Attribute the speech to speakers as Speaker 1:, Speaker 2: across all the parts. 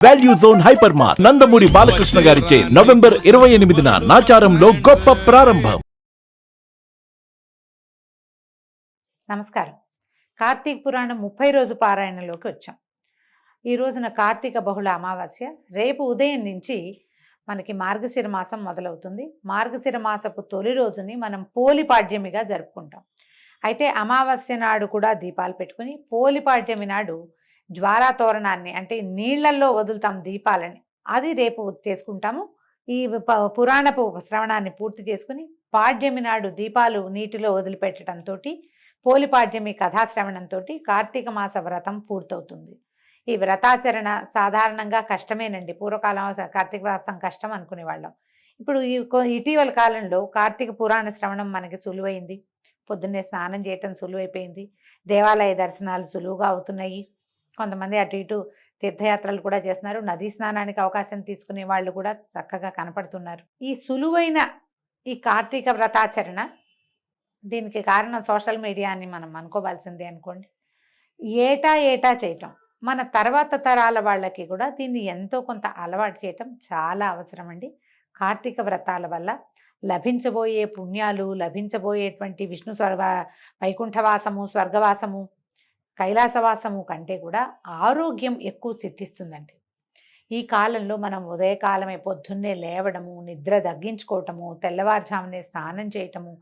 Speaker 1: Value zone hyper mart Nandamuri Balakrishna గారిచే November 28న నాచారంలో గొప్ప ప్రారంభం.
Speaker 2: నమస్కారం. కార్తీక పురాణం 30 రోజు పారాయణలోకి వచ్చాం. ఈ రోజున కార్తీక బహుళ అమావాస్య. రేపు ఉదయం నుంచి మనకి మార్గశిర మాసం మొదలవుతుంది. మార్గశిర మాసపు తొలి రోజుని మనం పోలిపాడ్యమిగా జరుపుకుంటాం. అయితే అమావాస్య నాడు కూడా దీపాలు పెట్టుకుని పోలిపాడ్యమి నాడు జ్వాలా తోరణాన్ని అంటే నీళ్లల్లో వదులుతాం దీపాలని, అది రేపు చేసుకుంటాము. ఈ పురాణపు శ్రవణాన్ని పూర్తి చేసుకుని పాడ్యమి నాడు దీపాలు నీటిలో వదిలిపెట్టడంతో పోలిపాడ్యమి కథాశ్రవణంతో కార్తీక మాస వ్రతం పూర్తవుతుంది. ఈ వ్రతాచరణ సాధారణంగా కష్టమేనండి. పూర్వకాలం కార్తీక వ్రతం కష్టం అనుకునేవాళ్ళం. ఇప్పుడు ఇటీవల కాలంలో కార్తీక పురాణ శ్రవణం మనకి సులువైంది. పొద్దున్నే స్నానం చేయటం సులువైపోయింది. దేవాలయ దర్శనాలు సులువుగా అవుతున్నాయి. కొంతమంది అటు ఇటు తీర్థయాత్రలు కూడా చేస్తున్నారు. నదీ స్నానానికి అవకాశం తీసుకునే వాళ్ళు కూడా చక్కగా కనపడుతున్నారు. ఈ సులువైన ఈ కార్తీక వ్రతాచరణ, దీనికి కారణం సోషల్ మీడియా అని మనం అనుకోవాల్సిందే అనుకోండి. ఏటా చేయటం మన తర్వాత తరాల వాళ్ళకి కూడా దీన్ని ఎంతో కొంత అలవాటు చేయటం చాలా అవసరం అండి. కార్తీక వ్రతాల వల్ల లభించబోయే పుణ్యాలు, లభించబోయేటువంటి విష్ణు వైకుంఠవాసము, స్వర్గవాసము, కైలాసవాసము కంటే కూడా ఆరోగ్యం ఎక్కువ సిద్ధిస్తుందండి. ఈ కాలంలో మనం ఉదయకాలమే పొద్దున్నే లేవడము, నిద్ర తగ్గించుకోవటము, తెల్లవారుజామునే స్నానం చేయటము,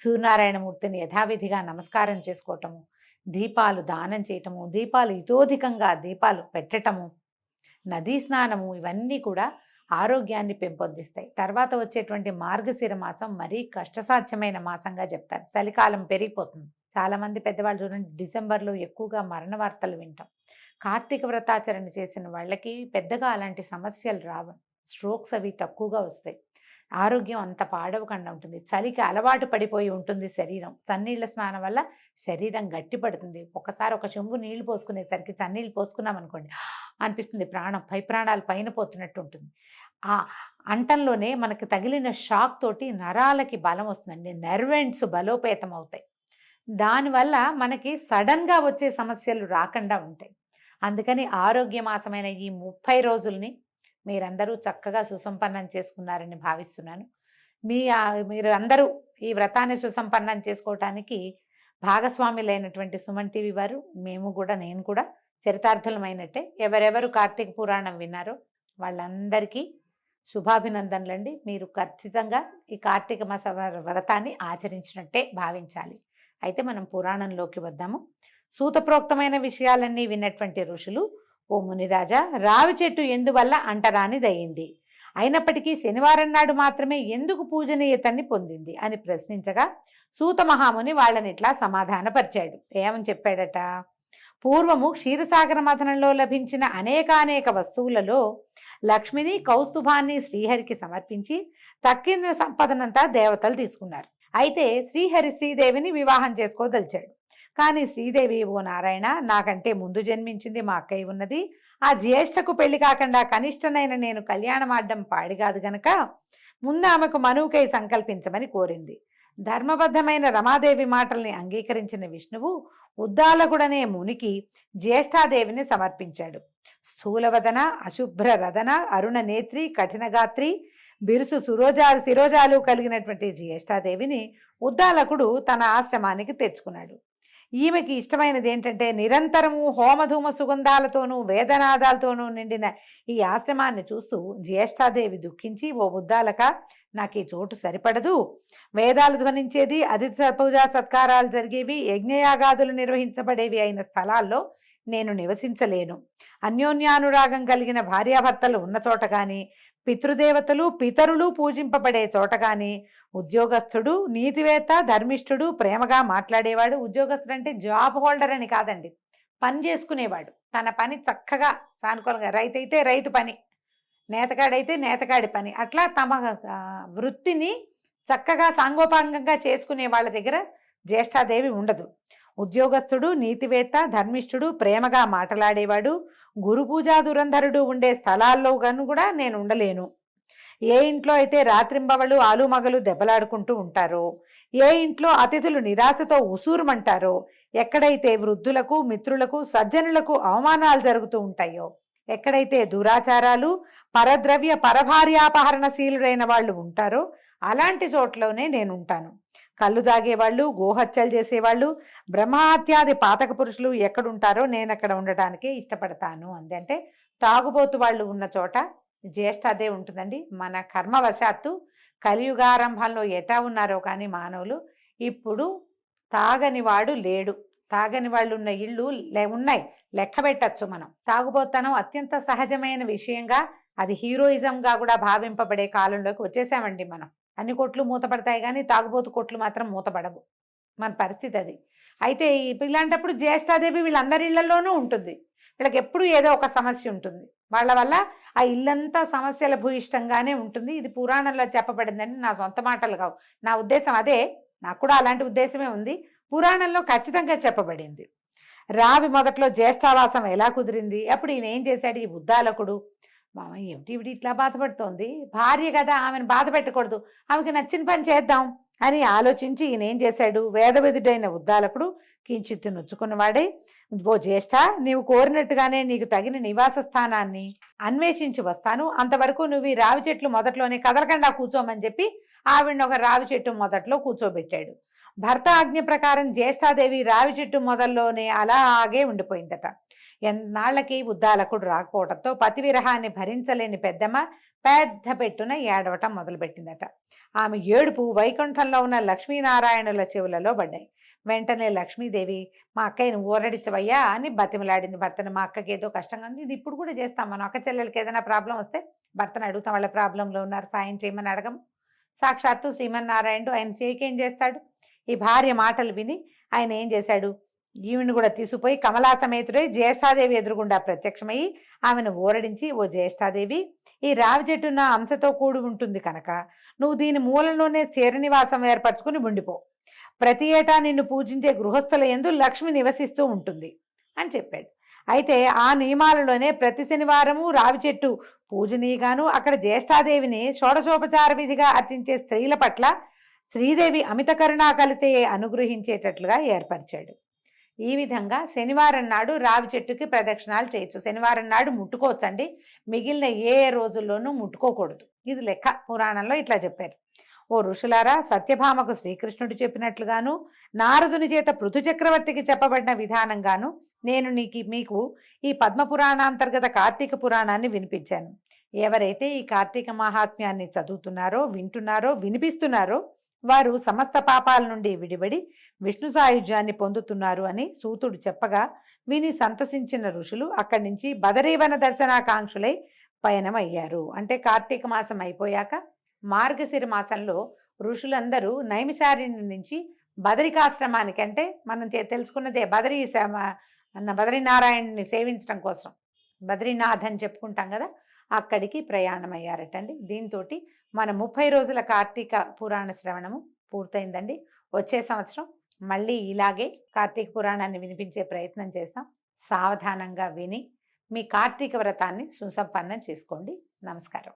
Speaker 2: సూర్యనారాయణమూర్తిని యథావిధిగా నమస్కారం చేసుకోవటము, దీపాలు దానం చేయటము, దీపాలు ఇతోధికంగా దీపాలు పెట్టటము, నదీ స్నానము, ఇవన్నీ కూడా ఆరోగ్యాన్ని పెంపొందిస్తాయి. తర్వాత వచ్చేటువంటి మార్గశిర మాసం మరీ కష్టసాధ్యమైన మాసంగా చెప్తారు. చలికాలం పెరిగిపోతుంది. చాలామంది పెద్దవాళ్ళు చూడండి, డిసెంబర్లో ఎక్కువగా మరణ వార్తలు వింటాం. కార్తీక వ్రతాచరణ చేసిన వాళ్ళకి పెద్దగా అలాంటి సమస్యలు రావు. స్ట్రోక్స్ అవి తక్కువగా వస్తాయి. ఆరోగ్యం అంత పాడవకుండా ఉంటుంది. చలికి అలవాటు పడిపోయి ఉంటుంది శరీరం. చన్నీళ్ళ స్నానం వల్ల శరీరం గట్టిపడుతుంది. ఒకసారి ఒక చెంబు నీళ్లు పోసుకునేసరికి చన్నీళ్ళు పోసుకున్నాం అనుకోండి, అనిపిస్తుంది పై ప్రాణాలు పైన పోతున్నట్టు ఉంటుంది. ఆ అంటంలోనే మనకి తగిలిన షాక్ తోటి నరాలకి బలం వస్తుందండి. నర్వెంట్స్ బలోపేతం అవుతాయి. దానివల్ల మనకి సడన్గా వచ్చే సమస్యలు రాకుండా ఉంటాయి. అందుకని ఆరోగ్యమాసమైన ఈ 30 రోజుల్ని మీరందరూ చక్కగా సుసంపన్నం చేసుకున్నారని భావిస్తున్నాను. మీరు అందరూ ఈ వ్రతాన్ని సుసంపన్నం చేసుకోవటానికి భాగస్వాములైనటువంటి సుమన్ టీవీ వారు, నేను కూడా చరితార్థులమైనట్టే. ఎవరెవరు కార్తీక పురాణం విన్నారో వాళ్ళందరికీ శుభాభినందనలండి. మీరు ఖచ్చితంగా ఈ కార్తీక మాస వ్రతాన్ని ఆచరించినట్టే భావించాలి. అయితే మనం పురాణంలోకి వద్దాము. సూతప్రోక్తమైన విషయాలన్నీ విన్నటువంటి ఋషులు, ఓ మునిరాజా, రావి చెట్టు ఎందువల్ల అంటరానిదయ్యింది, అయినప్పటికీ శనివారం నాడు మాత్రమే ఎందుకు పూజనీయతని పొందింది అని ప్రశ్నించగా సూత మహాముని వాళ్ళని ఇట్లా సమాధానపరిచాడు. ఏమని చెప్పాడట? పూర్వము క్షీరసాగర మథనంలో లభించిన అనేకానేక వస్తువులలో లక్ష్మిని, కౌస్తుభాన్ని శ్రీహరికి సమర్పించి తక్కిన సంపదనంతా దేవతలు తీసుకున్నారు. అయితే శ్రీహరి శ్రీదేవిని వివాహం చేసుకోదలిచాడు. కానీ శ్రీదేవి, ఓ నారాయణ, నాకంటే ముందు జన్మించింది మా అక్కయ్య ఉన్నది. ఆ జ్యేష్ఠకు పెళ్లి కాకుండా కనిష్టనైన నేను కళ్యాణమాడ్డం పాడిగాదు గనక ముందు ఆమెకు మనువుకై సంకల్పించమని కోరింది. ధర్మబద్ధమైన రమాదేవి మాటల్ని అంగీకరించిన విష్ణువు ఉద్దాలకుడనే మునికి జ్యేష్ఠాదేవిని సమర్పించాడు. స్థూలవదన, అశుభ్ర రదన, అరుణ నేత్రి, కఠినగాత్రి, బిరుసు శిరోజాలు కలిగినటువంటి జ్యేష్ఠాదేవిని ఉద్దాలకుడు తన ఆశ్రమానికి తెచ్చుకున్నాడు. ఈమెకి ఇష్టమైనది ఏంటంటే నిరంతరము హోమధూమ సుగంధాలతోనూ వేదనాదాలతోనూ నిండిన ఈ ఆశ్రమాన్ని చూస్తూ జ్యేష్ఠాదేవి దుఃఖించి, ఓ ఉద్దాలక, నాకు ఈ చోటు సరిపడదు. వేదాలు ధ్వనించేది, అతిథి పూజా సత్కారాలు జరిగేవి, యజ్ఞయాగాదులు నిర్వహించబడేవి అయిన స్థలాల్లో నేను నివసించలేను. అన్యోన్యానురాగం కలిగిన భార్యాభర్తలు ఉన్న చోట కానీ, పితృదేవతలు పితరులు పూజింపబడే చోట కానీ, ఉద్యోగస్తుడు, నీతివేత్త, ధర్మిష్ఠుడు, ప్రేమగా మాట్లాడేవాడు, ఉద్యోగస్తుడు అంటే జాబ్ హోల్డర్ అని కాదండి, పని చేసుకునేవాడు, తన పని చక్కగా సానుకూలంగా, రైతు అయితే రైతు పని, నేతగాడైతే నేతగాడి పని, అట్లా తమ వృత్తిని చక్కగా సాంగోపాంగంగా చేసుకునే వాళ్ళ దగ్గర జ్యేష్ఠాదేవి ఉండదు. ఉద్యోగస్తుడు, నీతివేత్త, ధర్మిష్ఠుడు, ప్రేమగా మాట్లాడేవాడు, గురు పూజా దురంధరుడు ఉండే స్థలాల్లో గాను కూడా నేను ఉండలేను. ఏ ఇంట్లో అయితే రాత్రింబవళ్ళు ఆలుమగలు దెబ్బలాడుకుంటూ ఉంటారో, ఏ ఇంట్లో అతిథులు నిరాశతో ఉసూరుమంటారో, ఎక్కడైతే వృద్ధులకు, మిత్రులకు, సజ్జనులకు అవమానాలు జరుగుతూ ఉంటాయో, ఎక్కడైతే దురాచారాలు, పరద్రవ్య పరభార్యాపహరణశీలుడైన వాళ్ళు ఉంటారో అలాంటి చోట్లోనే నేను ఉంటాను. కళ్ళు తాగేవాళ్ళు, గోహత్యలు చేసేవాళ్ళు, బ్రహ్మహత్యాది పాతక పురుషులు ఎక్కడుంటారో నేను అక్కడ ఉండటానికే ఇష్టపడతాను అంది. అంటే తాగుబోతు వాళ్ళు ఉన్న చోట జ్యేష్ఠ అదే ఉంటుందండి. మన కర్మవశాత్తు కలియుగారంభంలో ఎటా ఉన్నారో కానీ మానవులు ఇప్పుడు తాగని వాడు లేడు. తాగని వాళ్ళు ఉన్న ఇళ్ళు ఉన్నాయి, లెక్క పెట్టచ్చు మనం. తాగుబోతనం అత్యంత సహజమైన విషయంగా, అది హీరోయిజంగా కూడా భావింపబడే కాలంలోకి వచ్చేసామండి మనం. అన్ని కొట్లు మూతపడతాయి కానీ తాగుబోతు కొట్లు మాత్రం మూతపడవు. మన పరిస్థితి అది. అయితే ఇలాంటప్పుడు జ్యేష్ఠాదేవి వీళ్ళందరి ఇళ్లలోనూ ఉంటుంది. వీళ్ళకి ఎప్పుడు ఏదో ఒక సమస్య ఉంటుంది. వాళ్ళ వల్ల ఆ ఇల్లంతా సమస్యల భూయిష్టంగానే ఉంటుంది. ఇది పురాణంలో చెప్పబడిందండి, నా సొంత మాటలు కావు. నా ఉద్దేశం అదే, నాకు కూడా అలాంటి ఉద్దేశమే ఉంది. పురాణంలో ఖచ్చితంగా చెప్పబడింది. రావి మొదట్లో జ్యేష్ఠావాసం ఎలా కుదిరింది, అప్పుడు ఈయన ఏం చేశాడు, ఈ ఉద్దాలకుడు, మామ ఏమిటి ఇవిడి ఇట్లా బాధపడుతోంది, భార్య కదా ఆమెను బాధ పెట్టకూడదు, ఆమెకి నచ్చిన పని చేద్దాం అని ఆలోచించి ఈయన ఏం చేశాడు, వేదవిధుడైన ఉద్దాలకుడు కించిత్తు నొచ్చుకున్నవాడే, ఓ జ్యేష్ఠ, నీవు కోరినట్టుగానే నీకు తగిన నివాస స్థానాన్ని అన్వేషించి వస్తాను, అంతవరకు నువ్వు ఈ రావి చెట్లు మొదట్లోనే కదలకుండా కూర్చోమని చెప్పి ఆవిడని ఒక రావి చెట్టు మొదట్లో కూర్చోబెట్టాడు. భర్త ఆజ్ఞ ప్రకారం జ్యేష్ఠాదేవి రావి చెట్టు మొదల్లోనే అలాగే ఉండిపోయిందట. ఎన్నాళ్ళకి ఉద్దాలకుడు రాకపోవడంతో పతి విరహాన్ని భరించలేని పెద్దమ్మ పెద్ద పెట్టున ఏడవటం మొదలుపెట్టిందట. ఆమె ఏడుపు వైకుంఠంలో ఉన్న లక్ష్మీనారాయణుల చెవులలో పడ్డాయి. వెంటనే లక్ష్మీదేవి, మా అక్కయ్యను ఊరడించవయ్యా అని బతిమలాడింది భర్తను. మా అక్కకి ఏదో కష్టంగా ఉంది, ఇది ఇప్పుడు కూడా చేస్తాం మనం. అక్క చెల్లెలకి ఏదైనా ప్రాబ్లం వస్తే భర్తను అడుగుతాం, వాళ్ళ ప్రాబ్లంలో ఉన్నారు సాయం చేయమని అడగం. సాక్షాత్తు శ్రీమన్నారాయణుడు ఆయన చేయకేం చేస్తాడు. ఈ భార్య మాటలు విని ఆయన ఏం చేశాడు, ఈవిని కూడా తీసుకుపోయి కమలాసమేతుడై జ్యేష్ఠాదేవి ఎదురుగుండా ప్రత్యక్షమయ్యి ఆమెను ఊరడించి, ఓ జ్యేష్ఠాదేవి, ఈ రావి చెట్టు నా అంశతో కూడి ఉంటుంది కనుక నువ్వు దీని మూలంలోనే స్థిర నివాసం ఏర్పరచుకుని ఉండిపో. ప్రతి ఏటా నిన్ను పూజించే గృహస్థుల యందు లక్ష్మి నివసిస్తూ ఉంటుంది అని చెప్పాడు. అయితే ఆ నియమాలలోనే ప్రతి శనివారము రావి చెట్టు పూజనీయగాను అక్కడ జ్యేష్ఠాదేవిని షోడశోపచార విధిగా అర్చించే స్త్రీల పట్ల శ్రీదేవి అమిత కరుణా కలితే అనుగ్రహించేటట్లుగా ఏర్పరిచాడు. ఈ విధంగా శనివారం నాడు రావి చెట్టుకి ప్రదక్షిణాలు చేయొచ్చు. శనివారం నాడు ముట్టుకోవచ్చండి, మిగిలిన ఏ రోజుల్లోనూ ముట్టుకోకూడదు. ఇది లెక్క, పురాణంలో ఇట్లా చెప్పారు. ఓ ఋషులారా, సత్యభామకు శ్రీకృష్ణుడు చెప్పినట్లుగాను నారదుని చేత పృథు చక్రవర్తికి చెప్పబడిన విధానంగాను నేను మీకు ఈ పద్మపురాణాంతర్గత కార్తీక పురాణాన్ని వినిపించాను. ఎవరైతే ఈ కార్తీక మహాత్మ్యాన్ని చదువుతున్నారో, వింటున్నారో, వినిపిస్తున్నారో వారు సమస్త పాపాల నుండి విడిబడి విష్ణు సాయుధ్యాన్ని పొందుతున్నారు అని సూతుడు చెప్పగా విని సంతసించిన ఋషులు అక్కడి నుంచి బదరీవన దర్శనాకాంక్షులై పయనమయ్యారు. అంటే కార్తీక మాసం అయిపోయాక మార్గశిర మాసంలో ఋషులందరూ నైమిషారణ్యం నుంచి బదరికాశ్రమానికి, అంటే మనం తెలుసుకున్నదే బదరీనారాయణుని సేవించడం కోసం బద్రీనాథ్ అని చెప్పుకుంటాం కదా, అక్కడికి ప్రయాణమయ్యారటండి. దీంతో మన 30 రోజుల కార్తీక పురాణ శ్రవణము పూర్తయిందండి. వచ్చే సంవత్సరం మళ్ళీ ఇలాగే కార్తీక పురాణాన్ని వినిపించే ప్రయత్నం చేస్తాం. సావధానంగా విని మీ కార్తీక వ్రతాన్ని సుసంపన్నం చేసుకోండి. నమస్కారం.